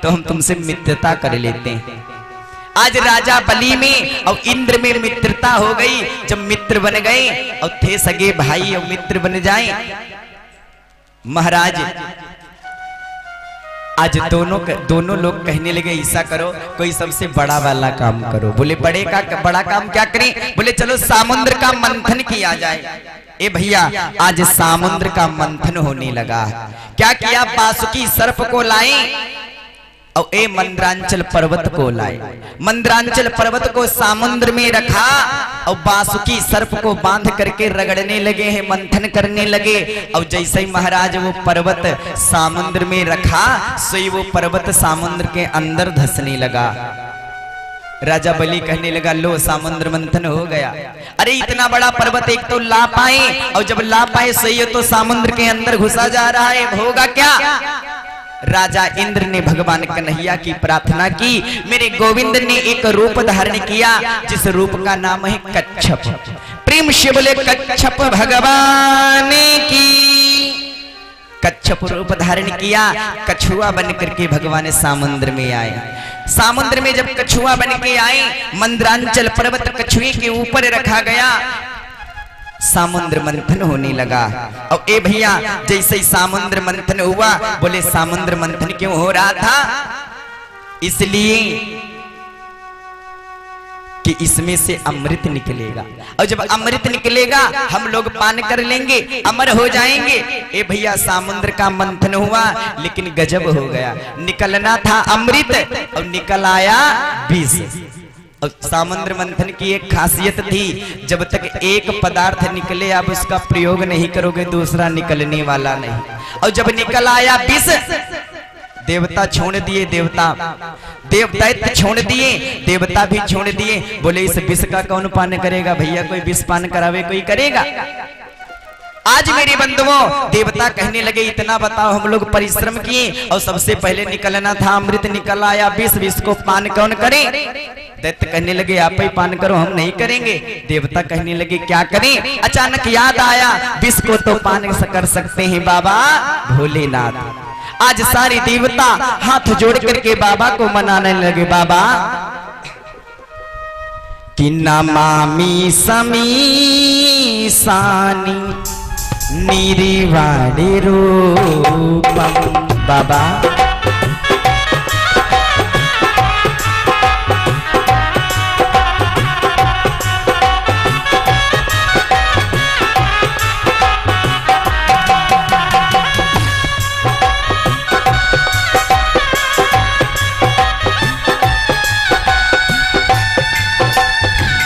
तो हम तुमसे मित्रता कर लेते हैं। आज राजा बलि में और इंद्र में मित्रता हो गई। जब मित्र बन गए और थे सगे भाई और मित्र बन जाए, महाराज आज दोनों लोग कहने लगे ऐसा करो, कोई सबसे बड़ा वाला काम करो। बोले बड़ा काम क्या करें? बोले चलो समुद्र का मंथन किया जाए। ए भैया, आज समुद्र का मंथन होने लगा। क्या किया? बासुकी सर्प को लाए और ए मंदरांचल पर्वत को लाए। मंदरांचल पर्वत को समुद्र में रखा और बासुकी सर्प को बांध करके रगड़ने लगे हैं, मंथन करने लगे। और जैसे ही महाराज वो पर्वत समुद्र में रखा, सोई वो पर्वत समुद्र के अंदर धंसने लगा। राजा बलि कहने लगा, लो समुद्र मंथन हो गया। अरे इतना बड़ा पर्वत एक तो ला पाए, और जब ला पाए सही तो समुद्र के अंदर घुसा जा रहा है, होगा क्या? राजा इंद्र ने भगवान कन्हैया की प्रार्थना की। मेरे गोविंद ने एक रूप धारण किया, जिस रूप का नाम है कच्छप। प्रेम से बोले कच्छप भगवान की। कच्छप रूप धारण किया, कछुआ बन करके भगवान समुद्र में आए। समुद्र में जब कछुआ बन के आए, मंदरांचल पर्वत कछुए के ऊपर रखा गया। समुद्र मंथन होने लगा। और ए भैया, जैसे ही समुद्र मंथन हुआ, बोले समुद्र मंथन क्यों हो रहा था? इसलिए कि इसमें से अमृत निकलेगा, और जब अमृत निकलेगा हम लोग पान कर लेंगे, अमर हो जाएंगे। ए भैया, समुद्र का मंथन हुआ, लेकिन गजब हो गया। निकलना था अमृत और निकल आया विष। और समुद्र मंथन की एक खासियत थी, जब तक एक पदार्थ निकले आप उसका प्रयोग नहीं करोगे, दूसरा निकलने वाला नहीं। और जब निकल आया विष, देवता छोड़ दिए, दैत्य छोड़ दिए, देवता भी छोड़ दिए। बोले इस विष का कौन पान करेगा? भैया कोई विष पान करावे, कोई करेगा? आज मेरे बंधुओं, देवता कहने लगे इतना बताओ, हम लोग परिश्रम किए और सबसे पहले निकलना था अमृत, निकल आया विष को पान कौन करे? दैत्य कहने लगे आप ही पान करो, हम नहीं करेंगे। देवता कहने लगे क्या करें? अचानक याद आया, विष को तो पान कर सकते हैं बाबा भोलेनाथ। आज सारे देवता हाथ जोड़ करके बाबा को मनाने लगे। बाबा कि नमामि समीसानि निर्वाणे रूपम। बाबा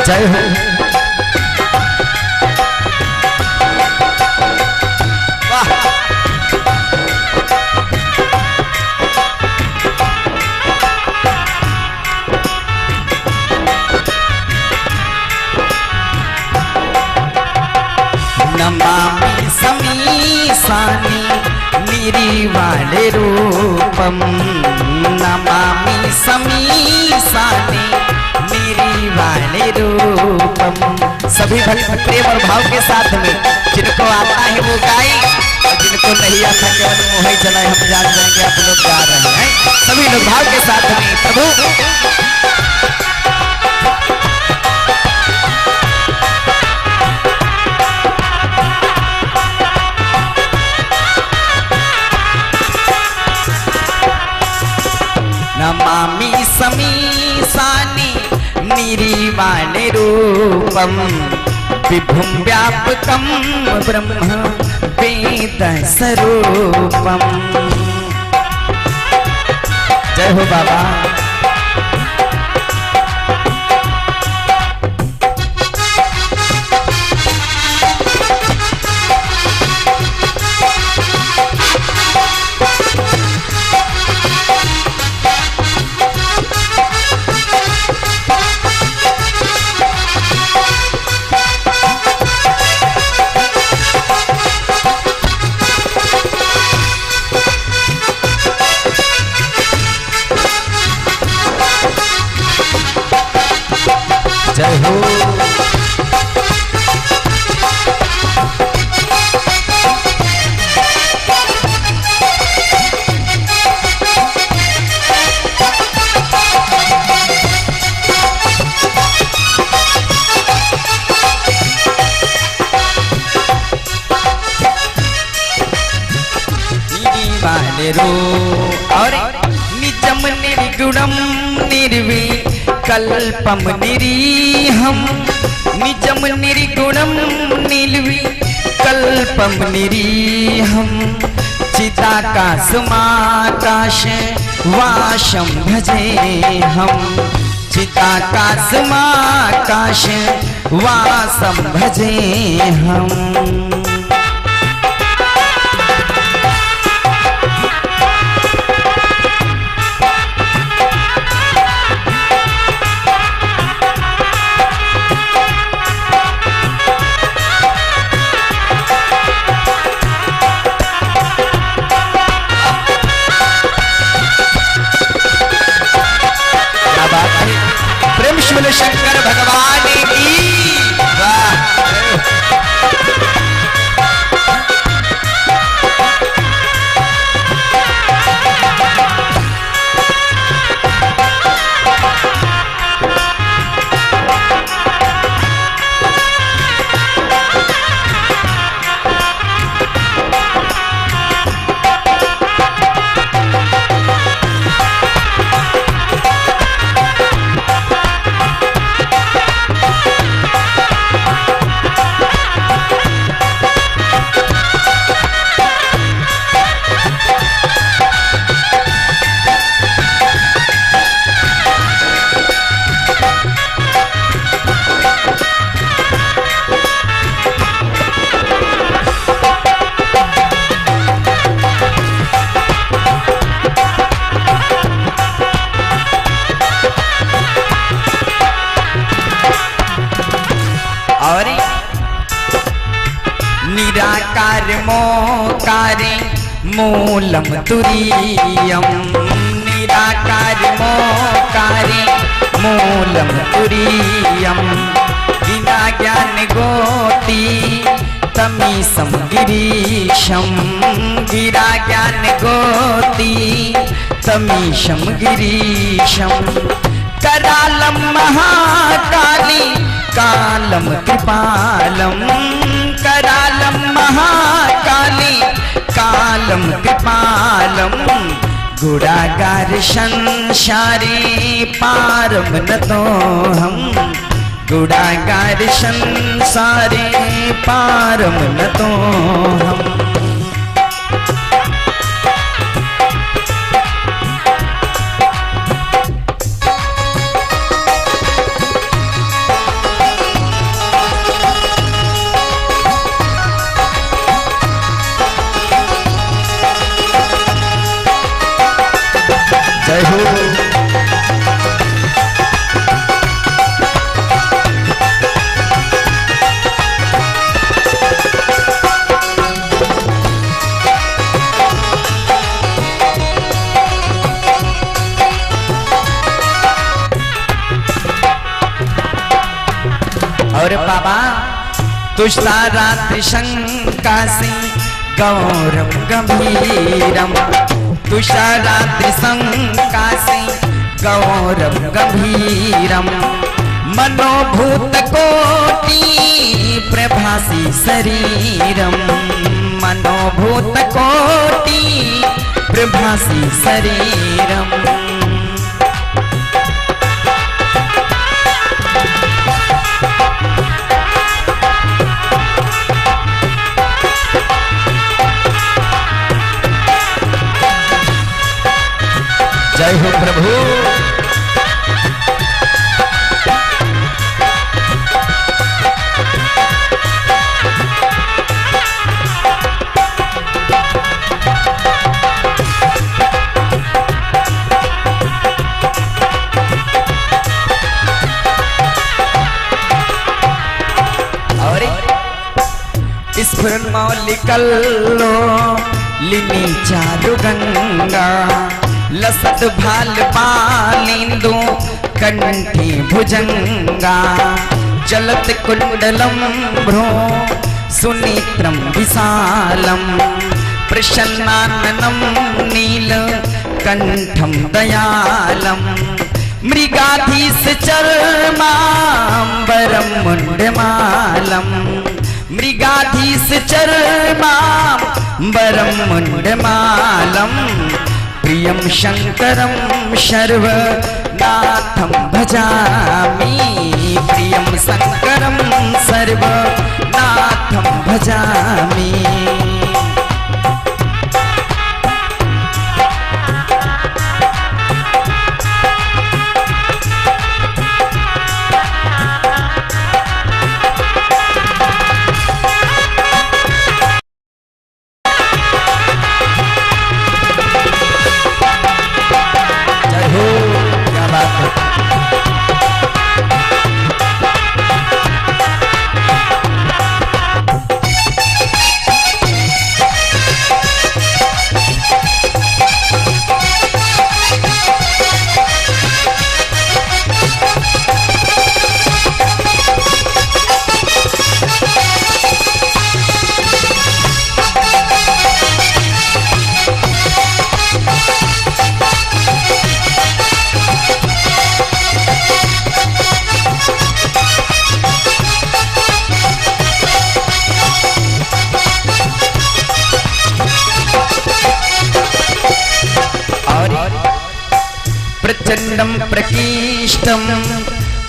जय हो। वाह, नमामि समीसानि निर्वाणे रूपम। नमामि समीसानि निर्वाणे रूपम। सभी भक्त प्रेम और भाव के साथ में, जिनको आता है वो गाए, और जिनको नहीं आता केवल मोह ही चलाए। हम जान जाएंगे आप लोग गा रहे हैं। सभी लोग भाव के साथ में प्रभु नमामि समीसानि निर्वाणे रूपम। विभुं व्यापकं ब्रह्म वेद स्वरूपम। जय हो बाबा। निजम निर्गुणम निर्विकल्पम निरीहम निजम निर्गुणम निर्विकल्पम निरीहम चिदाकाशमाकाश वाशम भजे हम चिदाकाशमाकाश वासम भजे हम। प्रेम शंकर भगवान की वाह। निराकार मोकारे मूलम तुरीयम निराकार मोकारे मूलम तुरीयम बिना ज्ञान गोती तमीसम गिरीशम गिरा ज्ञान गोती तमीशम गिरीशम करालम महाकाली कालम कृपालम करालम महाकाली कालम कृपालम गुणागार संसारी पारम न तो हम गुणागार संसारी पारम न तो हम। जय हो। और बाबा तुषारा त्रिशंका से गौरम गंभीरम तुषारा त्रिशंका से गौरम गंभीरम मनोभूत कोटि प्रभासी शरीरम मनोभूत कोटि प्रभासी शरीरम। जय हो प्रभु। और स्फुरन मौलिकल्लो लिनी चारु गंगा लसत भाल पालिंदु कंठी भुजंगा चलत कुंडलम भ्रो सुनेत्रम विशालम प्रसन्नाननम नील कंठम दयालम मृगाधीश चर्मांबरम मुंडमालम मृगाधीश चर्मांबरम मुंडमालम प्रियं शंकरं सर्वनाथं भजामि, प्रियं शंकरं सर्वनाथं भजामि। प्रचंडं प्रकीष्टं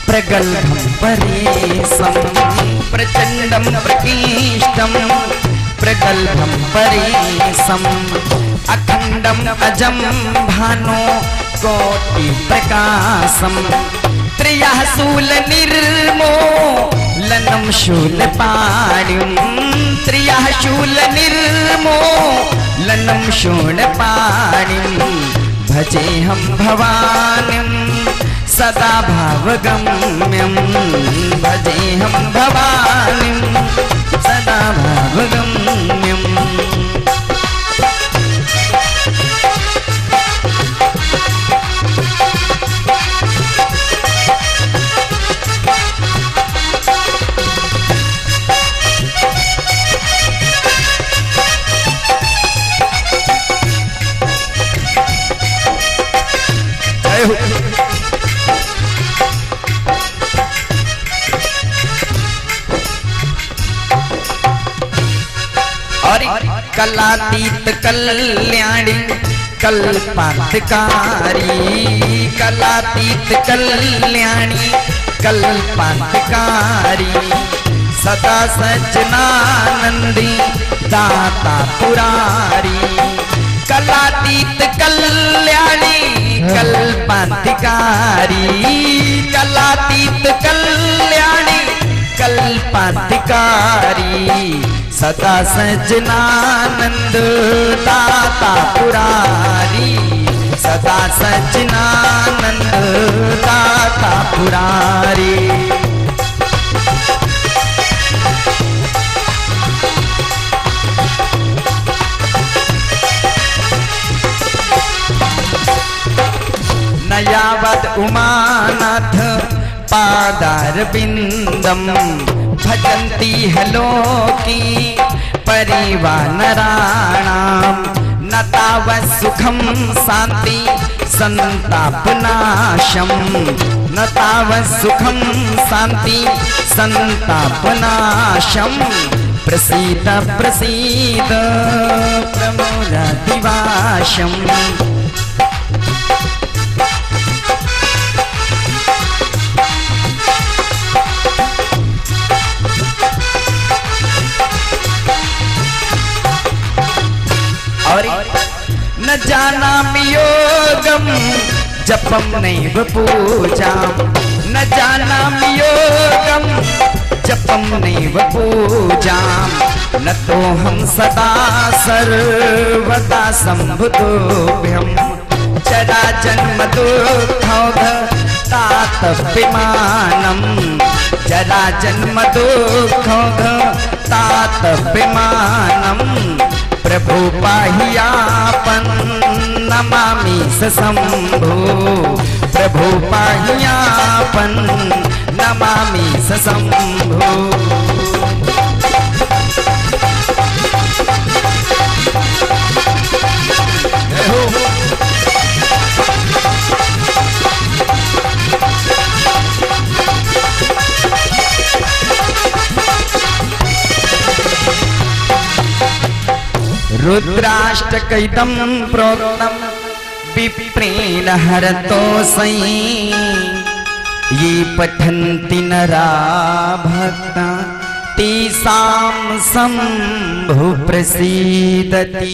प्रगल्भं परेशं, प्रचंडं प्रकीष्टं प्रगल्भं परेशं, अखंडं अजं भानो कोटि प्रकाशं, त्रियः शूलनिर्मूलनं शूलपाणिं, त्रियः शूलनिर्मूलनं शूलपाणिं, भजेऽहं भवानीं सदा भावगम्यं, भजेऽहं भवानीं सदा भावगम्यं। कलातीत कल्याणी कल्पांतकारी, कलातीत कल्याणी कल्पांतकारी, सदा सज्जनानंदी दाता पुरारी, कलातीत कल्याणी कल्पांतकारी, कलातीत कल्याणी कल्पांतकारी, सदा सज्जनानंद दाता पुरारी, सदा सज्जनानंद दाता पुरारी। नयावद उमानाथ पादारविंदम, भजन्ति हलोकी परिवानराणां, न तावत् सुखं शान्ति संतापनाशं, न तावत् सुखं शान्ति संतापनाशं, प्रसीद प्रसीद प्रमोदादिवाशम्। न जानामि योगं जपं नैव पूजां, न जानामि योगं जपं नैव पूजां, न तोऽहं सदा सर्वदा सम्बुद्धोऽभ्यं, जरा जन्म दुःखौघ तातव्यमानं, जरा जन्म दुःखौघ तातव्यमानं, प्रभु पाहियापन नमामि सशंभो, प्रभु पाहियापन नमामि सशंभो। रुद्राष्टकैतं प्रोक्तं विप्रेण हरतो सई ये पठन्ति नरा भक्ता तेषां शंभु प्रसीदति।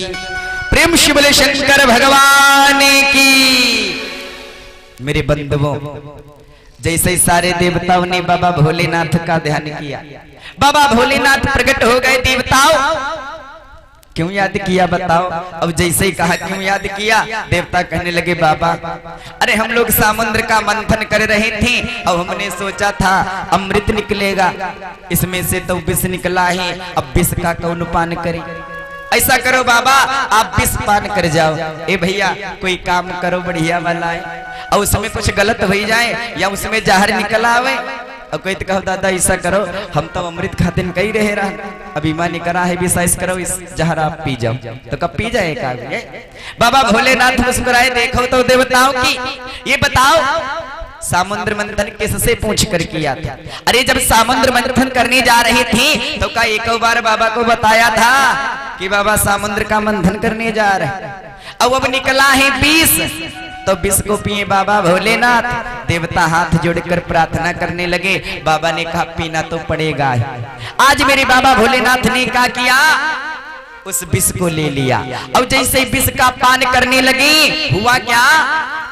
प्रेम शिव बोले शंकर भगवान की। मेरे बंधुओं, जैसे सारे देवताओं ने बाबा भोलेनाथ का ध्यान किया, बाबा भोलेनाथ प्रकट हो गए। देवताओं क्यों याद किया बताओ? अब जैसे ही कहा क्यों याद किया, देवता कहने लगे बाबा अरे हम लोग समुद्र का मंथन कर रहे थे, अब हमने सोचा था अमृत निकलेगा, इसमें से तो विष निकला है, अब विष का कौन पान करे? ऐसा करो बाबा आप विष पान कर जाओ। ए भैया कोई काम करो बढ़िया वाला है, और उसमें कुछ गलत हो जाए या उसमें जहर निकल आवे, और कोई तो कहो दादा ऐसा करो हम तो अमृत खातिन कही रहे रहा, अभी मानी करा है विश्वास करो इस जहर आप पी जाओ, तो कब पी जाए का? बाबा भोलेनाथ मुस्कुराए, देखो तो देवताओं की, ये बताओ समुद्र मंथन किससे पूछ कर किया था? अरे जब समुद्र मंथन करने जा रहे थे तो का एक बार बाबा को बताया था कि बाबा समुद्र का मंथन करने जा रहे, अब निकला है विष, तो विष को पिए बाबा भोलेनाथ। देवता हाथ जोड़कर प्रार्थना करने लगे, बाबा ने कहा पीना तो पड़ेगा। आज मेरे बाबा भोलेनाथ ने क्या किया, उस विष को ले लिया, और जैसे विष का पान करने लगे हुआ क्या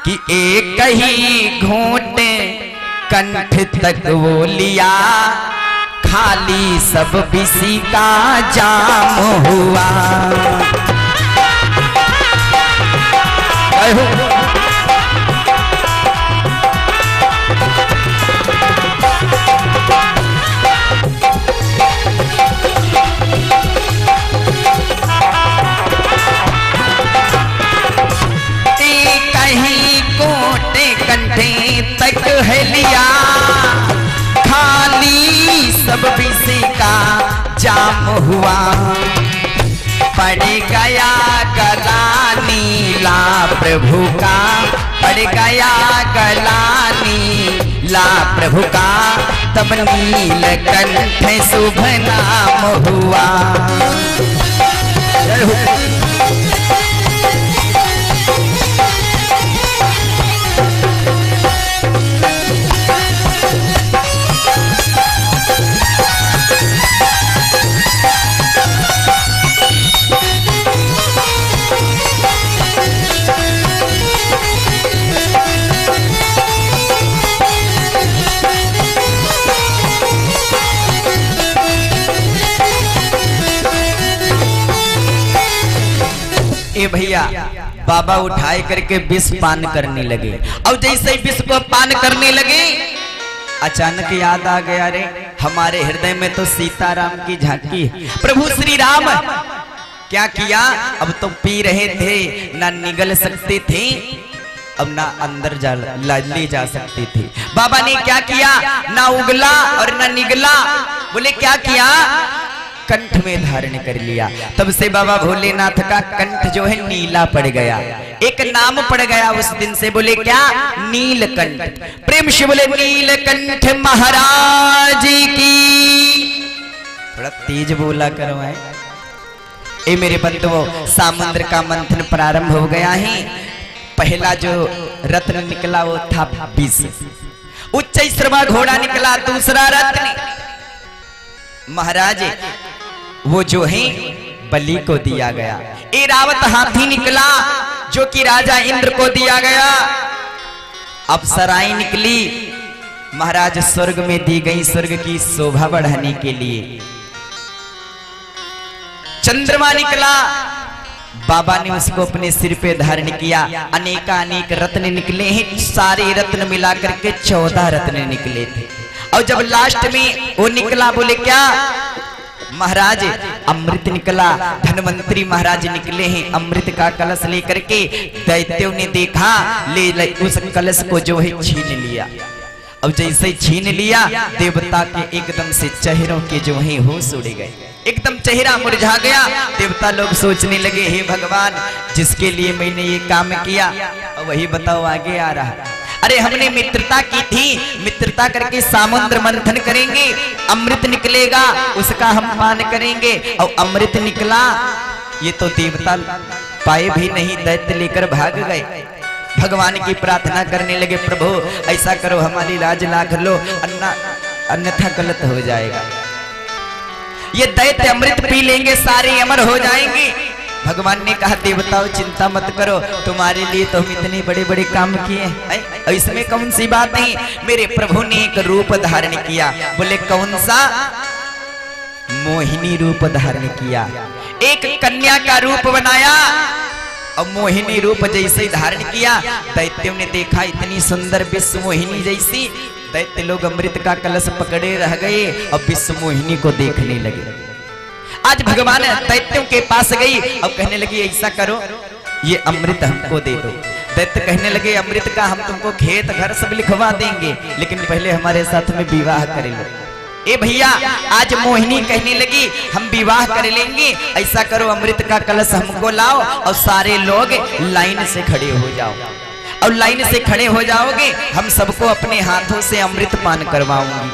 कि एक ही घूंट कंठ तक वो लिया, खाली सब विषी का जाम हुआ। तक है लिया, खाली सब विषय का जाम हुआ, पड़ गया गला नीला प्रभु का, पड़ गया गला नीला प्रभु का, तब नीलकंठ शुभ नाम हुआ। ए भैया बाबा उठाए करके विष पान करने लगे, और जैसे ही विष को पान करने लगे अचानक याद आ गया, रे हमारे हृदय में तो सीताराम की झांकी है। प्रभु श्री राम क्या किया, अब तो पी रहे थे, ना निगल सकते थे, अब ना अंदर ले जा सकते थे। बाबा ने क्या किया, ना उगला और ना निगला, बोले क्या किया, कंठ में धारण कर लिया। तब से बाबा भोलेनाथ का कंठ जो है नीला पड़ गया, एक नाम पड़ गया उस दिन से, बोले क्या, नीलकंठ। प्रेम से बोले नीलकंठ महाराज की। थोड़ा तेज बोला करो है। ए मेरे बंधुओं, समुद्र का मंथन प्रारंभ हो गया है। पहला जो रत्न निकला वो था विष, उच्च श्रवा घोड़ा निकला, दूसरा रत्न महाराज वो जो है बलि को दिया गया। ऐरावत हाथी निकला जो कि राजा इंद्र को दिया गया। अप्सराएं निकली महाराज स्वर्ग में दी गई, स्वर्ग की शोभा बढ़ाने के लिए। चंद्रमा निकला, बाबा ने उसको अपने सिर पे धारण किया। अनेकानेक रत्न निकले हैं, सारे रत्न मिलाकर के 14 रत्न निकले थे। और जब लास्ट में वो निकला, बोले क्या महाराज, अमृत निकला। धनवंतरी महाराज निकले हैं अमृत का कलश लेकर के। दैत्यों ने देखा, ले उस कलश को जो है छीन लिया। अब जैसे छीन लिया, देवता के एकदम से चेहरों के जो है होश उड़ गए, एकदम चेहरा मुरझा गया। देवता लोग सोचने लगे, हे भगवान, जिसके लिए मैंने ये काम किया वही बताओ आगे आ रहा। अरे हमने मित्रता की थी, मित्रता करके समुद्र मंथन करेंगे, अमृत निकलेगा, उसका हम पान करेंगे। और अमृत निकला, ये तो देवता पाए भी नहीं, दैत्य लेकर भाग गए। भगवान की प्रार्थना करने लगे, प्रभु ऐसा करो हमारी लाज लाग लो, अन्यथा गलत हो जाएगा। ये दैत्य अमृत पी लेंगे, सारे अमर हो जाएंगे। भगवान ने कहा, देवताओं चिंता मत करो, तुम्हारे लिए तो हम इतने बड़े बड़े काम किए हैं, इसमें कौन सी बात नहीं। मेरे प्रभु ने एक रूप धारण किया। बोले कौन सा? मोहिनी रूप धारण किया। एक कन्या का रूप बनाया और मोहिनी रूप जैसे धारण किया। दैत्यों ने देखा इतनी सुंदर विश्व मोहिनी जैसी, दैत्य लोग अमृत का कलश पकड़े रह गए और विश्व मोहिनी को देखने लगे। आज भगवान दैत्यों के पास गई और कहने लगी, ऐसा करो ये अमृत हमको दे दो। दैत्य कहने लगे, अमृत का हम तुमको खेत घर सब लिखवा देंगे, लेकिन पहले हमारे साथ में विवाह कर लो। ए भैया, आज मोहिनी कहने लगी, हम विवाह कर लेंगे, ऐसा करो अमृत का कलश हमको लाओ और सारे लोग लाइन से खड़े हो जाओ। और लाइन से खड़े हो जाओगे, हम सबको अपने हाथों से अमृत पान करवाऊंगी।